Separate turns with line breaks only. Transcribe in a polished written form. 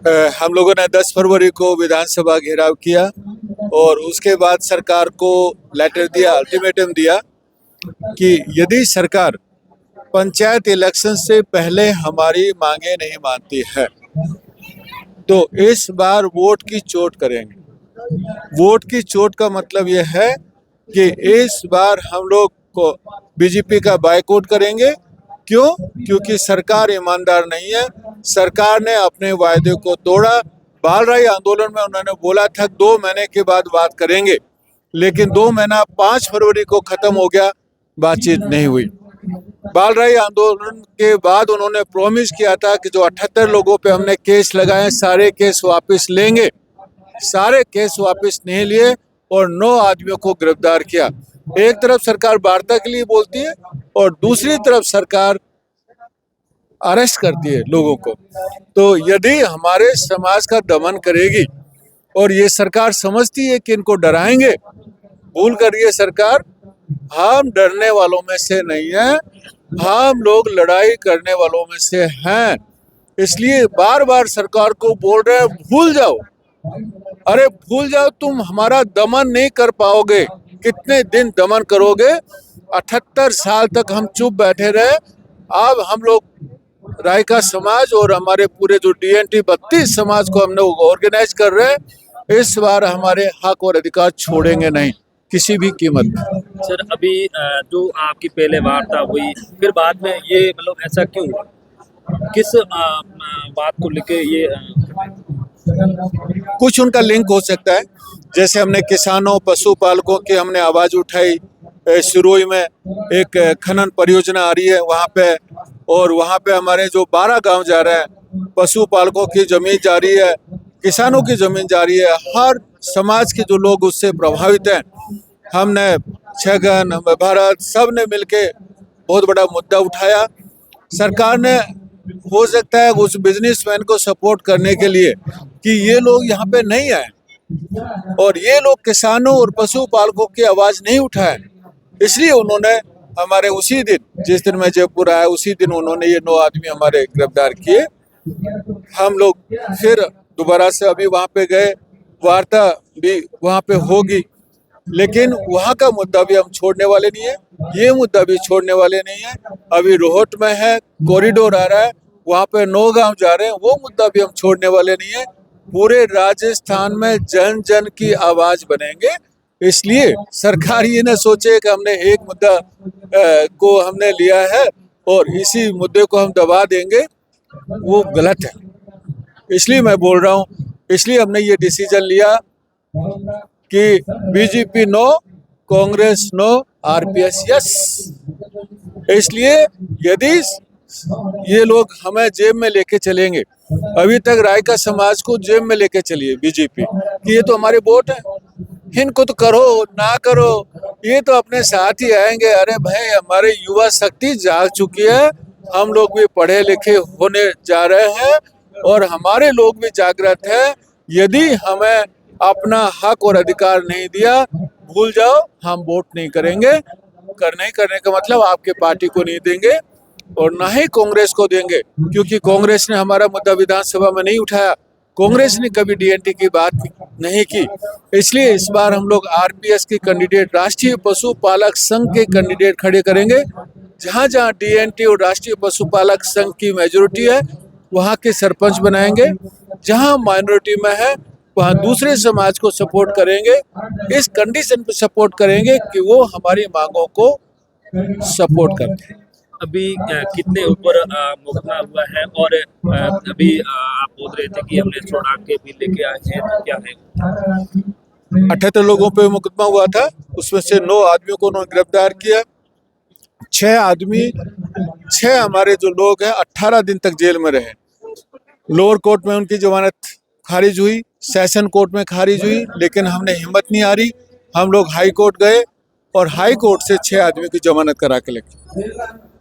हम लोगों ने 10 फरवरी को विधानसभा घेराव किया और उसके बाद सरकार को लेटर दिया, अल्टीमेटम दिया कि यदि सरकार पंचायत इलेक्शन से पहले हमारी मांगे नहीं मानती है तो इस बार वोट की चोट करेंगे। वोट की चोट का मतलब यह है कि इस बार हम लोग को बीजेपी का बायकॉट करेंगे। क्यों? क्योंकि सरकार ईमानदार नहीं है। सरकार ने अपने वायदे को तोड़ा। बाल रही आंदोलन में उन्होंने बोला था 2 महीने के बाद बात करेंगे, लेकिन 2 महीना 5 फरवरी को खत्म हो गया, बातचीत नहीं हुई। बाल रही आंदोलन के बाद उन्होंने प्रॉमिस किया था कि जो 78 लोगों पे हमने केस लगाए सारे केस वापस लेंगे। सारे केस वापस नहीं लिए और 9 आदमियों को गिरफ्तार किया। एक तरफ सरकार वार्ता के लिए बोलती है और दूसरी तरफ सरकार अरेस्ट करती है लोगों को। तो यदि हमारे समाज का दमन करेगी और ये सरकार समझती है कि इनको डराएंगे, भूल कर ये सरकार, हम डरने वालों में से नहीं है, हम लोग लड़ाई करने वालों में से हैं। इसलिए बार बार सरकार को बोल रहे हैं भूल जाओ। अरे भूल जाओ, तुम हमारा दमन नहीं कर पाओगे। कितने दिन दमन करोगे? 78 साल तक हम चुप बैठे रहे। अब हम लोग रायका समाज और हमारे पूरे जो DNT 32 समाज को हमने ऑर्गेनाइज कर रहे हैं। इस बार हमारे हक और अधिकार छोड़ेंगे नहीं किसी भी कीमत में।
सर, अभी जो आपकी पहले वार्ता हुई, फिर बाद में ये मतलब ऐसा क्यों हुआ? किस बात को लेके ये
कुछ उनका लिंक हो सकता है। जैसे हमने किसानों पशुपालकों की हमने आवाज उठाई। सिरोही में एक खनन परियोजना आ रही है वहाँ पे, और वहाँ पे हमारे जो 12 गांव जा रहे हैं, पशुपालकों की जमीन जा रही है, किसानों की जमीन जा रही है। हर समाज के जो लोग उससे प्रभावित हैं, हमने छगन भारत सब ने मिलके बहुत बड़ा मुद्दा उठाया। सरकार ने हो सकता है उस बिजनेसमैन को सपोर्ट करने के लिए कि ये लोग यहाँ पे नहीं आए और ये लोग किसानों और पशुपालकों की आवाज नहीं उठाए, इसलिए उन्होंने हमारे उसी दिन, जिस दिन मैं जयपुर आया उसी दिन उन्होंने ये 9 आदमी हमारे गिरफ्तार किए। हम लोग फिर दोबारा से अभी वहाँ पे गए, वार्ता भी वहाँ पे होगी, लेकिन वहाँ का मुद्दा भी हम छोड़ने वाले नहीं है, ये मुद्दा भी छोड़ने वाले नहीं है। अभी रोहट में है, कॉरिडोर आ रहा है, वहाँ पे 9 गांव जा रहे हैं, वो मुद्दा भी हम छोड़ने वाले नहीं है। पूरे राजस्थान में जन जन की आवाज बनेंगे। इसलिए सरकार ये न सोचे कि हमने एक मुद्दा को हमने लिया है और इसी मुद्दे को हम दबा देंगे, वो गलत है। इसलिए मैं बोल रहा हूँ, इसलिए हमने ये डिसीजन लिया कि BJP no, Congress no, RPS yes. इसलिए यदि ये लोग हमें जेब में लेके चलेंगे, अभी तक रायका समाज को जेब में लेके चलिए बीजेपी कि ये तो हमारे वोट है, इनको तो करो ना करो, ये तो अपने साथ ही आएंगे। अरे भाई, हमारे युवा शक्ति जाग चुकी है, हम लोग भी पढ़े लिखे होने जा रहे हैं और हमारे लोग भी जागृत है। यदि हमें अपना हक और अधिकार नहीं दिया, भूल जाओ, हम वोट नहीं करेंगे। नहीं करने का मतलब आपके पार्टी को नहीं देंगे और ना ही कांग्रेस को देंगे, क्योंकि कांग्रेस ने हमारा मुद्दा विधानसभा में नहीं उठाया। कांग्रेस ने कभी DNT की बात नहीं की। इसलिए इस बार हम लोग RPS के कैंडिडेट, राष्ट्रीय पशुपालक संघ के कैंडिडेट खड़े करेंगे। जहां जहां DNT और राष्ट्रीय पशुपालक संघ की मेजोरिटी है, वहां के सरपंच बनाएंगे। जहां माइनॉरिटी में है, वहाँ दूसरे समाज को सपोर्ट करेंगे। इस कंडीशन पे सपोर्ट करेंगे कि वो हमारी मांगों को सपोर्ट करते हैं।
अभी कितने ऊपर मुकदमा हुआ है और अभी आप बोल रहे थे कि हमने छोड़ा के भी लेके आए हैं, तो क्या है?
78 लोगों पे मुकदमा हुआ था, उसमें से 9 आदमियों को उन्होंने गिरफ्तार किया। 6 हमारे जो लोग हैं 18 दिन तक जेल में रहे। लोअर कोर्ट में उनकी जमानत खारिज हुई, सेशन कोर्ट में खारिज हुई, लेकिन हमने हिम्मत नहीं हारी। हम लोग हाई कोर्ट गए और हाई कोर्ट से 6 आदमी की जमानत करा के लेके।